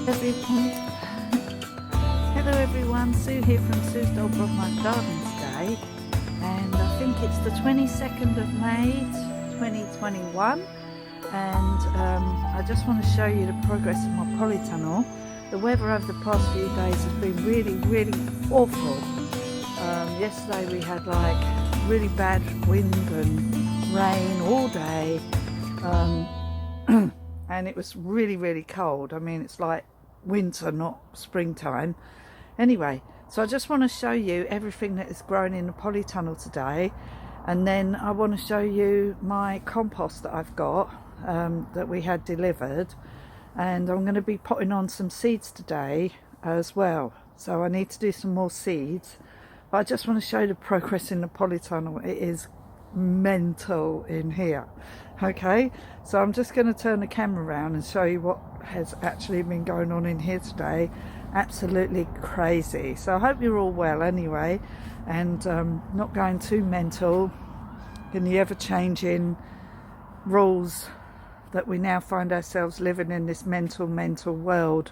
Hello everyone, Sue here from Sue's Butternut Garden today, and I think it's the 22nd of May 2021, and I just want to show you the progress of my polytunnel. The weather over the past few days has been really awful. Yesterday we had like really bad wind and rain all day, and it was really cold. I mean, it's like winter, not springtime. Anyway, so I just want to show you everything that is growing in the polytunnel today, and then I want to show you my compost that I've got that we had delivered, and I'm going to be putting on some seeds today as well. So I need to do some more seeds, but I just want to show you the progress in the polytunnel. It is mental in here. Okay, so I'm just going to turn the camera around and show you what has actually been going on in here today. Absolutely crazy. So I hope you're all well anyway, and not going too mental in the ever-changing rules that we now find ourselves living in, this mental world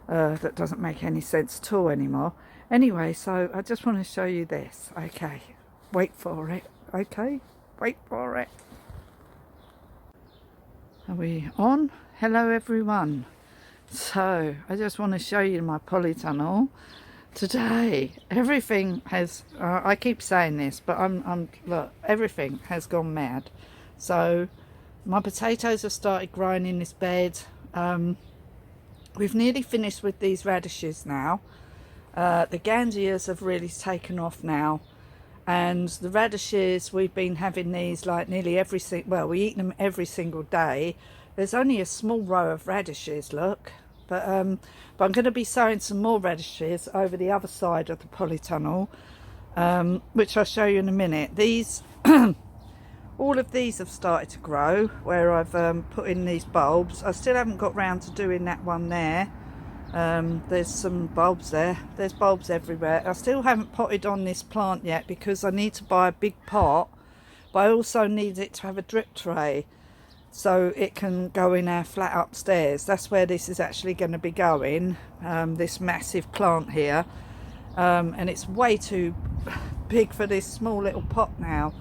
that doesn't make any sense at all anymore. Anyway, so I just want to show you this. Okay, wait for it. Okay, wait for it. Are we on? Hello everyone. So I just want to show you my polytunnel today. Everything has I keep saying this, but look, everything has gone mad. So my potatoes have started growing in this bed. We've nearly finished with these radishes now. The gandias have really taken off now, and the radishes, we've been having these like nearly we eat them every single day. There's only a small row of radishes, look, but I'm going to be sowing some more radishes over the other side of the polytunnel, which I'll show you in a minute. These all of these have started to grow where I've put in these bulbs. I still haven't got round to doing that one there. There's some bulbs there. There's bulbs everywhere. I still haven't potted on this plant yet because I need to buy a big pot, but I also need it to have a drip tray so it can go in our flat upstairs. That's where this is actually going to be going, this massive plant here, and it's way too big for this small little pot now.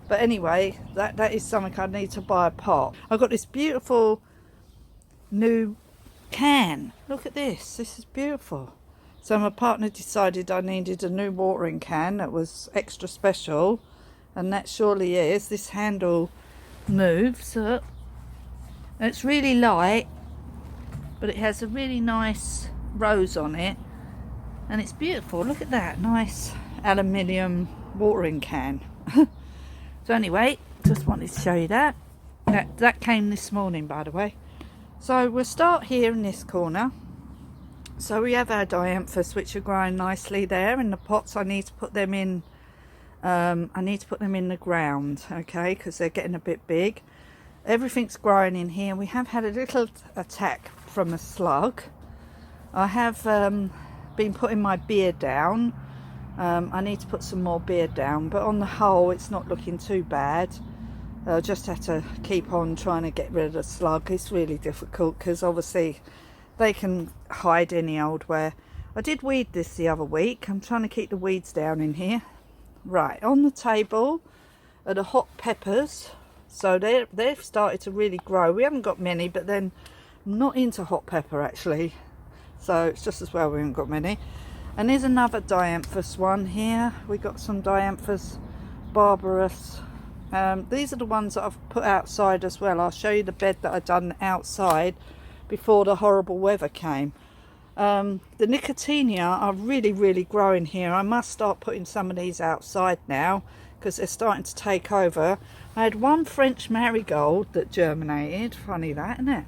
But anyway, that is something I need to buy a pot. I've got this beautiful new can. Look at this. This is beautiful. So my partner decided I needed a new watering can that was extra special, and that surely is. This handle moves up. It's really light, but it has a really nice rose on it, and it's beautiful. Look at that nice aluminium watering can. So anyway, just wanted to show you that. That came this morning, by the way. So we'll start here in this corner. So we have our dianthus, which are growing nicely there in the pots. I need to put them in. I need to put them in the ground, okay, because they're getting a bit big. Everything's growing in here. We have had a little attack from a slug. I have been putting my beard down. I need to put some more beard down, but on the whole it's not looking too bad. Just have to keep on trying to get rid of the slug. It's really difficult because obviously they can hide any old where. I did weed this the other week. I'm trying to keep the weeds down in here. Right, on the table are the hot peppers. So they've started to really grow. We haven't got many, but then I'm not into hot pepper actually, so it's just as well we haven't got many. And there's another dianthus one here. We got some dianthus barbarus. These are the ones that I've put outside as well. I'll show you the bed that I've done outside before the horrible weather came. The nicotiana are really growing here. I must start putting some of these outside now because they're starting to take over. I had one French marigold that germinated. Funny that, isn't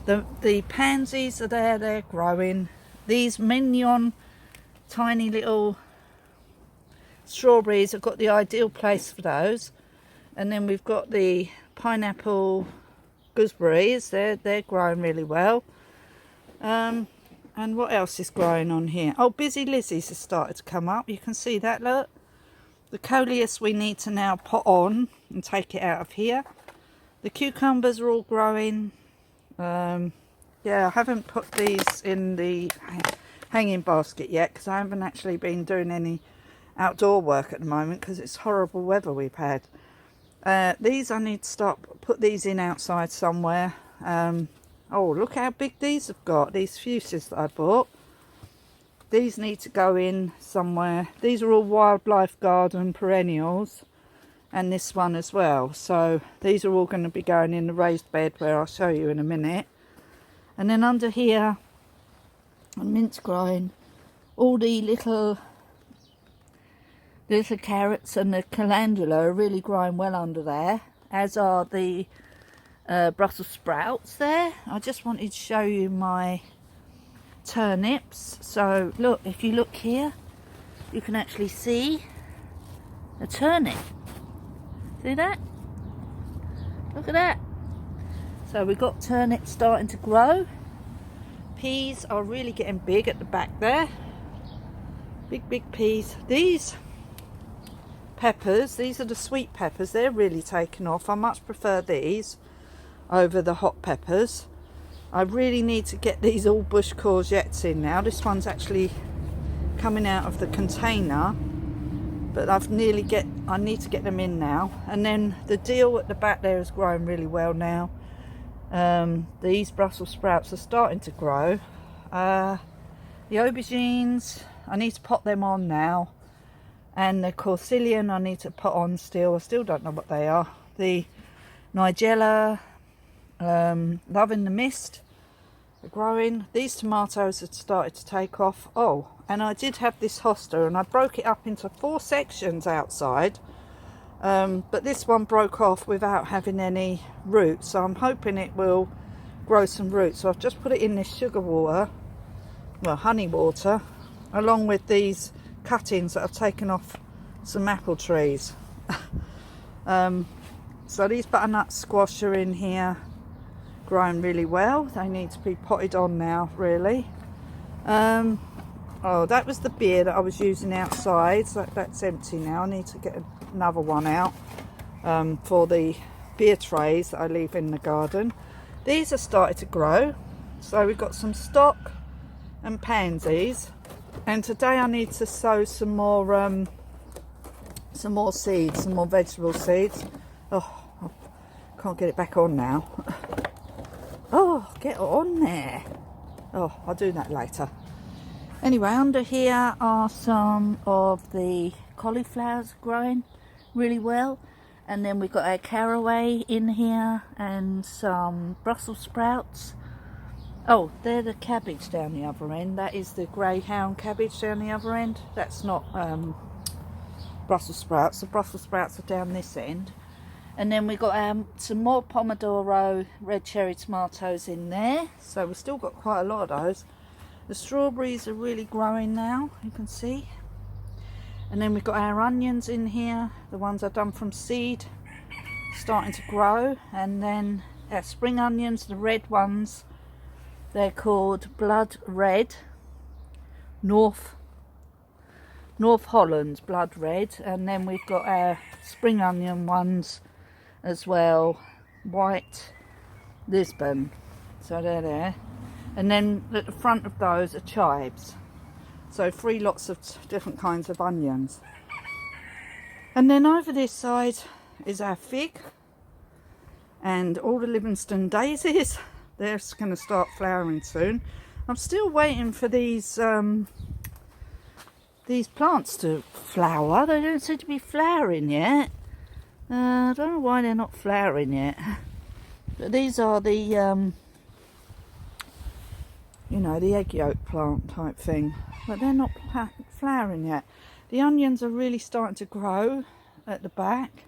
it? The pansies are there, they're growing. These mignon tiny little strawberries have got the ideal place for those. And then we've got the pineapple gooseberries. They're growing really well. And what else is growing on here? Oh, busy lizzies have started to come up. You can see that, look. The coleus we need to now put on and take it out of here. The cucumbers are all growing. The yeah, I haven't put these in the hanging basket yet because I haven't actually been doing any outdoor work at the moment because it's horrible weather we've had. These I need to put these in outside somewhere. Oh, look how big these have got, these fuchsias that I bought. These need to go in somewhere. These are all wildlife garden perennials, and this one as well. So these are all going to be going in the raised bed where I'll show you in a minute. And then under here, on mince growing, all the little carrots and the calendula are really growing well under there, as are the Brussels sprouts there. I just wanted to show you my turnips. So look, if you look here, you can actually see a turnip. See that? Look at that. So we've got turnips starting to grow. Peas are really getting big at the back there. Big peas. These peppers, these are the sweet peppers, they're really taken off. I much prefer these over the hot peppers. I really need to get these all bush courgettes in now. This one's actually coming out of the container, but I need to get them in now. And then the dill at the back there is growing really well now. These Brussels sprouts are starting to grow. The aubergines, I need to pot them on now. And the Corsillion I need to put on still. I still don't know what they are. The Nigella, Love in the Mist are growing. These tomatoes had started to take off. Oh, and I did have this hosta and I broke it up into 4 sections outside. But this one broke off without having any roots. So I'm hoping it will grow some roots. So I've just put it in this sugar water, well, honey water, along with these cuttings that I've taken off some apple trees. So these butternut squash are in here growing really well. They need to be potted on now, really. Oh, that was the beer that I was using outside, so that's empty now. I need to get another one out for the beer trays that I leave in the garden. These are starting to grow, so we've got some stock and pansies. And today I need to sow some more seeds, some more vegetable seeds. Oh, I can't get it back on now. Oh, get on there. Oh, I'll do that later. Anyway, under here are some of the cauliflowers growing really well. And then we've got our caraway in here and some Brussels sprouts. Oh, they're the cabbage down the other end. That is the greyhound cabbage down the other end. That's not Brussels sprouts. The Brussels sprouts are down this end. And then we've got some more Pomodoro red cherry tomatoes in there. So we've still got quite a lot of those. The strawberries are really growing now, you can see. And then we've got our onions in here. The ones I've done from seed, starting to grow. And then our spring onions, the red ones. They're called Blood Red, North Holland Blood Red, and then we've got our spring onion ones as well, White Lisbon. So they're there, and then at the front of those are chives. So 3 lots of different kinds of onions. And then over this side is our fig and all the Livingston daisies. They're going to start flowering soon. I'm still waiting for these plants to flower. They don't seem to be flowering yet. I don't know why they're not flowering yet. But these are the, you know, the egg yolk plant type thing. But they're not flowering yet. The onions are really starting to grow at the back.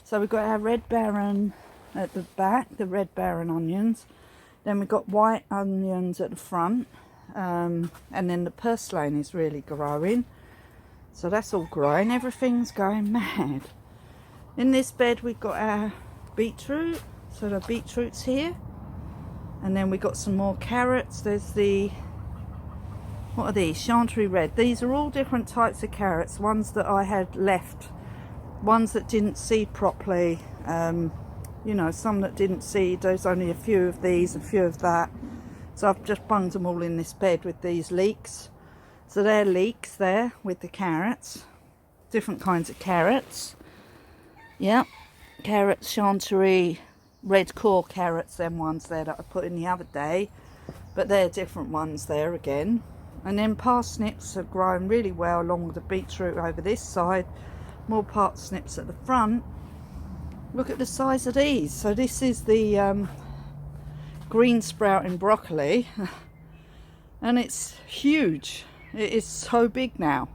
So we've got our Red Baron at the back, the Red Baron onions. Then we've got white onions at the front, and then the purslane is really growing. So that's all growing. Everything's going mad. In this bed we've got our beetroot. So the beetroot's here. And then we've got some more carrots. There's the, what are these? Chantilly red. These are all different types of carrots. Ones that I had left. Ones that didn't seed properly. You know, some that didn't seed. There's only a few of these, a few of that. So I've just bunged them all in this bed with these leeks. So they're leeks there with the carrots. Different kinds of carrots. Yeah, carrots, chantilly, red core carrots, them ones there that I put in the other day. But they're different ones there again. And then parsnips are growing really well along with the beetroot over this side. More parsnips at the front. Look at the size of these. So this is the green sprouting broccoli. And it's huge. It is so big now.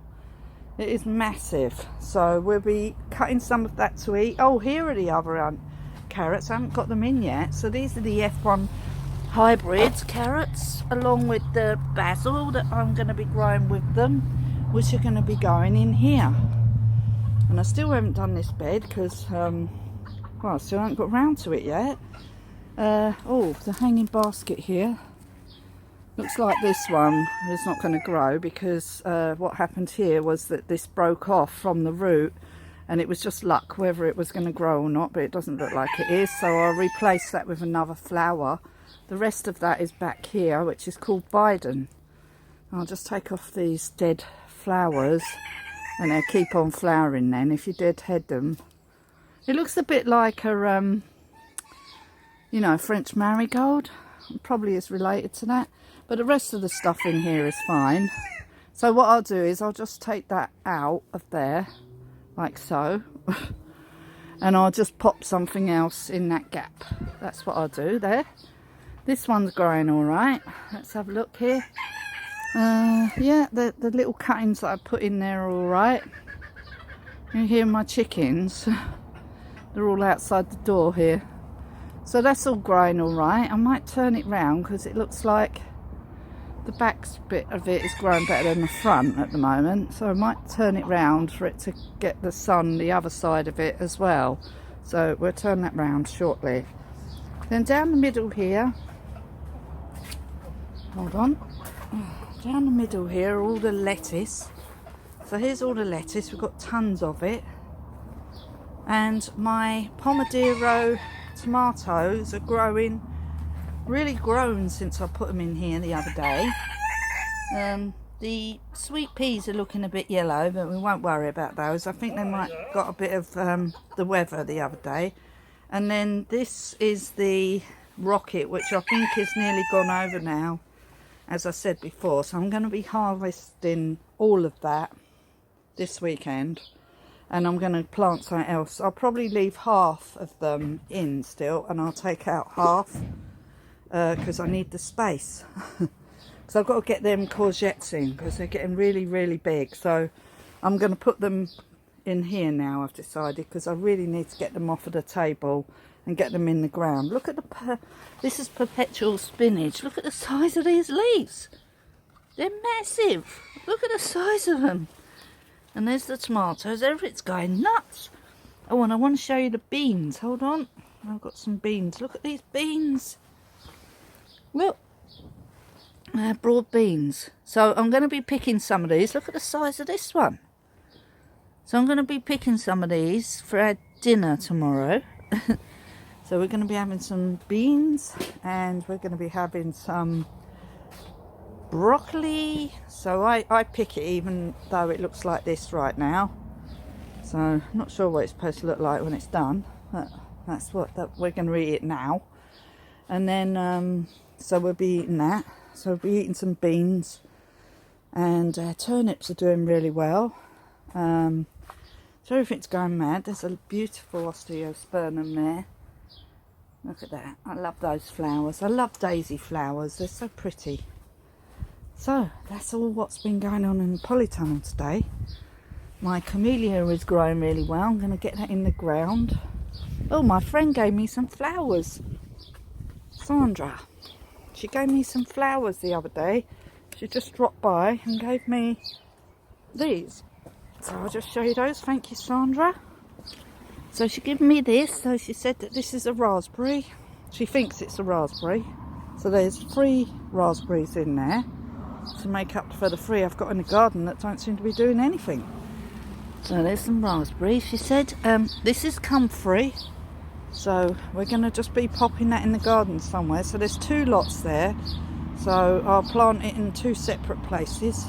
It is massive. So we'll be cutting some of that to eat. Oh, here are the other carrots. I haven't got them in yet. So these are the F1 hybrids carrots, along with the basil that I'm going to be growing with them, which are going to be going in here. And I still haven't done this bed because, well, I still haven't got round to it yet. Oh, the hanging basket here. Looks like this one is not going to grow because what happened here was that this broke off from the root, and it was just luck whether it was going to grow or not, but it doesn't look like it is. So I'll replace that with another flower. The rest of that is back here, which is called Biden. I'll just take off these dead flowers and they'll keep on flowering then if you deadhead them. It looks a bit like a, you know, French marigold. It probably is related to that. But the rest of the stuff in here is fine. So what I'll do is I'll just take that out of there, like so. And I'll just pop something else in that gap. That's what I'll do there. This one's growing all right. Let's have a look here. Yeah, the little cuttings that I put in there are all right. You hear my chickens? They're all outside the door here. So that's all growing all right. I might turn it round because it looks like the back bit of it is growing better than the front at the moment. So I might turn it round for it to get the sun the other side of it as well. So we'll turn that round shortly. Then down the middle here, hold on, down the middle here are all the lettuce. So here's all the lettuce, we've got tons of it. And my Pomodoro tomatoes are growing, really grown since I put them in here the other day. The sweet peas are looking a bit yellow, but we won't worry about those. I think they might got a bit of the weather the other day. And then this is the rocket, which I think is nearly gone over now, as I said before. So I'm going to be harvesting all of that this weekend, and I'm going to plant something else. I'll probably leave half of them in still, and I'll take out half because I need the space. Because I've got to get them courgettes in because they're getting really, really big. So I'm going to put them in here now, I've decided, because I really need to get them off of the table and get them in the ground. Look at the this is perpetual spinach. Look at the size of these leaves. They're massive. Look at the size of them. And there's the tomatoes. Everything's going nuts. Oh, and I want to show you the beans. Hold on. I've got some beans. Look at these beans. Look. They're broad beans. So I'm going to be picking some of these. Look at the size of this one. So I'm going to be picking some of these for our dinner tomorrow. So we're going to be having some beans, and we're going to be having some broccoli. So I pick it even though it looks like this right now. So I'm not sure what it's supposed to look like when it's done, but that's what we're going to eat it now. And then so we'll be eating that. So we'll be eating some beans, and turnips are doing really well. So everything's going mad. There's a beautiful osteospermum there. Look at that. I love those flowers. I love daisy flowers. They're so pretty. So that's all what's been going on in the polytunnel today. My camellia is growing really well. I'm going to get that in the ground. Oh, my friend gave me some flowers. Sandra. She gave me some flowers the other day. She just dropped by and gave me these. So I'll just show you those. Thank you, Sandra. So she gave me this. So she said that this is a raspberry. She thinks it's a raspberry. So there's 3 raspberries in there to make up for the 3 I've got in the garden that don't seem to be doing anything. So there's some raspberries. She said this is comfrey. So we're going to just be popping that in the garden somewhere. So there's 2 lots there. So I'll plant it in 2 separate places.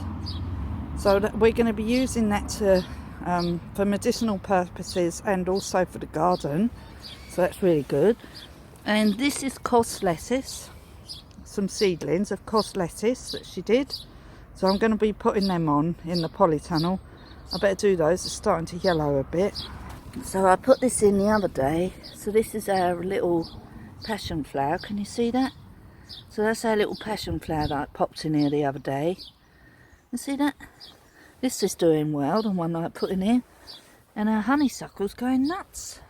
So that we're going to be using that to for medicinal purposes and also for the garden. So that's really good. And this is cos lettuce, some seedlings of cos lettuce that she did. So I'm going to be putting them on in the polytunnel. I better do those, it's starting to yellow a bit. So I put this in the other day. So this is our little passion flower, can you see that? So that's our little passion flower that I popped in here the other day. You see that? This is doing well, the one that I put in here. And our honeysuckle's going nuts.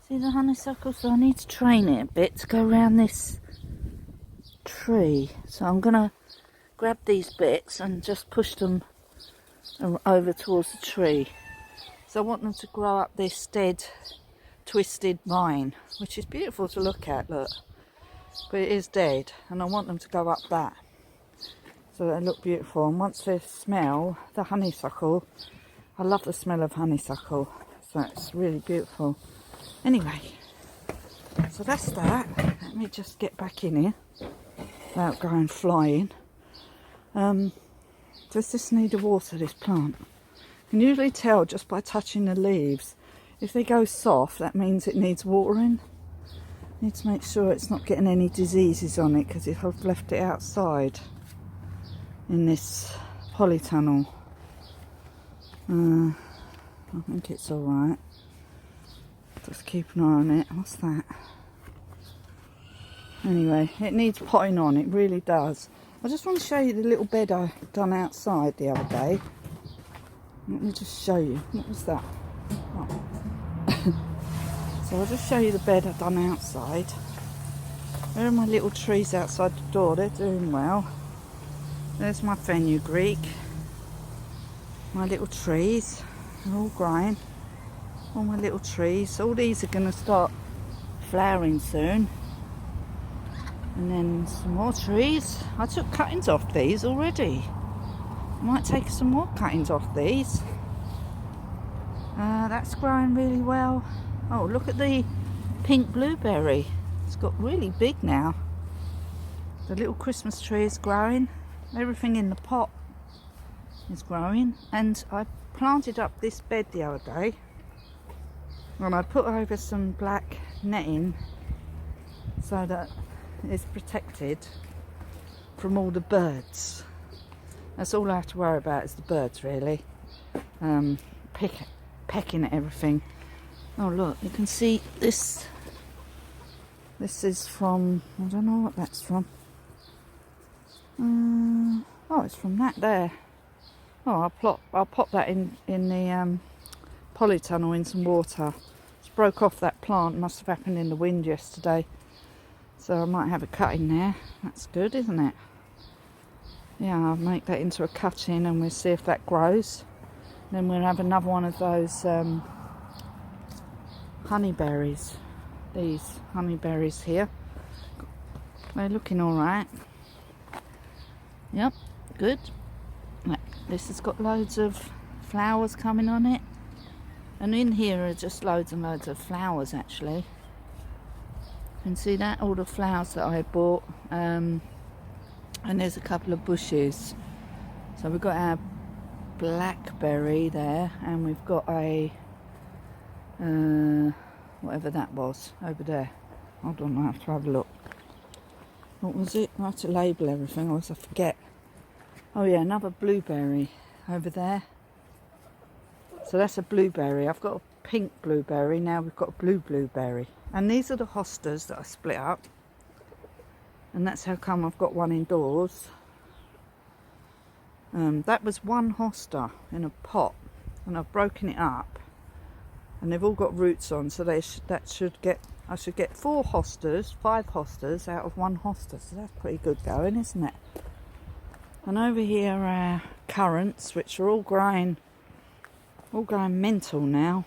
See the honeysuckle? So I need to train it a bit to go around this tree. So I'm going to grab these bits and just push them over towards the tree. So I want them to grow up this dead, twisted vine, which is beautiful to look at, look. But it is dead, and I want them to go up that. So they look beautiful. And once they smell the honeysuckle, I love the smell of honeysuckle. So it's really beautiful. Anyway, so that's that. Let me just get back in here without going flying. Does this need water, this plant? You can usually tell just by touching the leaves. If they go soft, that means it needs watering. Need to make sure it's not getting any diseases on it, because if I've left it outside in this polytunnel, I think it's alright. Just keep an eye on it. What's that? Anyway, it needs potting on, it really does. I just want to show you the little bed I done outside the other day. Let me just show you. What was that? Oh. So I'll just show you the bed I've done outside. There are my little trees outside the door, they're doing well. There's my fenugreek. My little trees, they're all growing. All my little trees. All these are going to start flowering soon. And then some more trees. I took cuttings off these already. I might take some more cuttings off these. That's growing really well. Oh, look at the pink blueberry. It's got really big now. The little Christmas tree is growing. Everything in the pot is growing. And I planted up this bed the other day. And I put over some black netting so that it's protected from all the birds. That's all I have to worry about is the birds, really. Pecking at everything. Oh look, you can see this. This is from, I don't know what that's from. Oh, it's from that there. Oh, I'll pop that in the polytunnel in some water. Just broke off that plant. Must have happened in the wind yesterday. So I might have a cutting there. That's good, isn't it? Yeah, I'll make that into a cutting and we'll see if that grows. Then we'll have another one of those honeyberries. These honeyberries here. They're looking alright. Yep, good. This has got loads of flowers coming on it. And in here are just loads and loads of flowers actually. You can see that, all the flowers that I bought. And there's a couple of bushes. So we've got our blackberry there, and we've got a whatever that was over there. Hold on, I have to have a look. What was it? I have to label everything, or else I forget. Oh yeah, another blueberry over there. So that's a blueberry. I've got a pink blueberry, now we've got a blue blueberry. And these are the hostas that I split up. And that's how come I've got one indoors. That was one hosta in a pot, and I've broken it up, and they've all got roots on, so I should get 5 hostas out of one hosta. So that's pretty good going, isn't it? And over here are currants, which are all going mental now.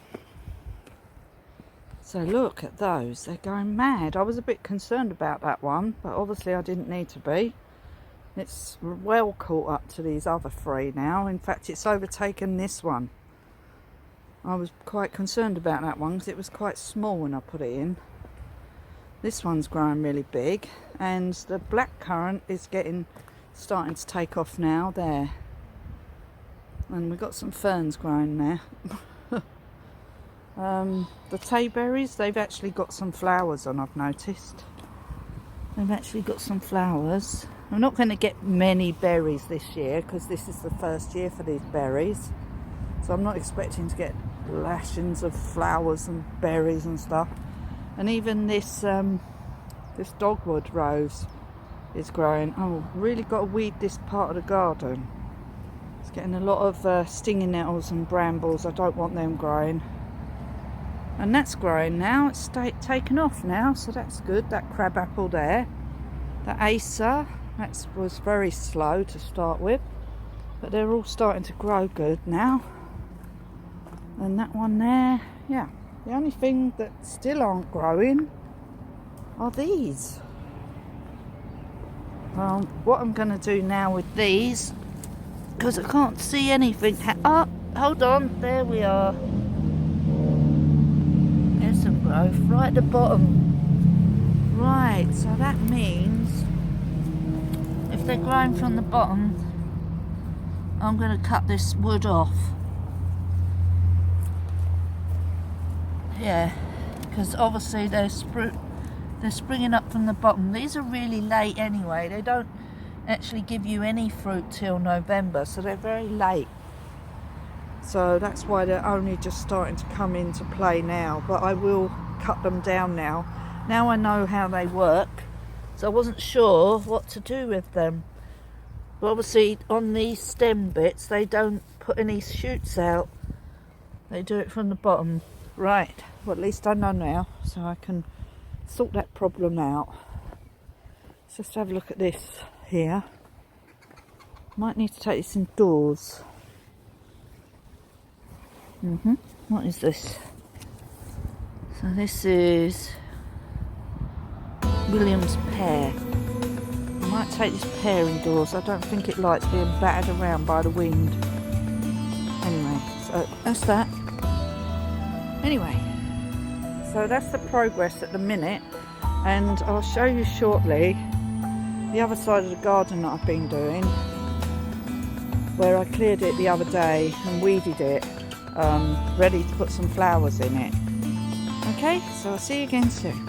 So look at those, they're going mad. I was a bit concerned about that one, but obviously I didn't need to be. It's well caught up to these other 3 now. In fact, it's overtaken this one. I was quite concerned about that one because it was quite small when I put it in. This one's growing really big, and the blackcurrant is starting to take off now there. And we've got some ferns growing there. The Tayberries, they've actually got some flowers on, I've noticed. They've actually got some flowers. I'm not going to get many berries this year because this is the first year for these berries. So I'm not expecting to get lashings of flowers and berries and stuff. And even this this dogwood rose is growing. Oh, really got to weed this part of the garden. It's getting a lot of stinging nettles and brambles. I don't want them growing. And that's growing now. It's taken off now, so that's good. That crabapple there. The Acer, that was very slow to start with, but they're all starting to grow good now. And that one there, yeah. The only thing that still aren't growing are these. What I'm going to do now with these, because I can't see anything. Oh, hold on, there we are. There's some growth right at the bottom. Right, so that means if they're growing from the bottom, I'm going to cut this wood off. Yeah, because obviously they're springing up from the bottom. These are really late anyway. They don't actually give you any fruit till November, so they're very late. So that's why they're only just starting to come into play now. But I will cut them down now. Now I know how they work, so I wasn't sure what to do with them. But obviously on these stem bits, they don't put any shoots out. They do it from the bottom. Right, well at least I know now, so I can sort that problem out. Let's just have a look at this here. Might need to take this indoors. What is this? So this is William's pear. I might take this pear indoors. I don't think it likes being battered around by the wind. Anyway, so that's that. Anyway, so that's the progress at the minute, and I'll show you shortly the other side of the garden that I've been doing, where I cleared it the other day and weeded it, ready to put some flowers in it. Okay, so I'll see you again soon.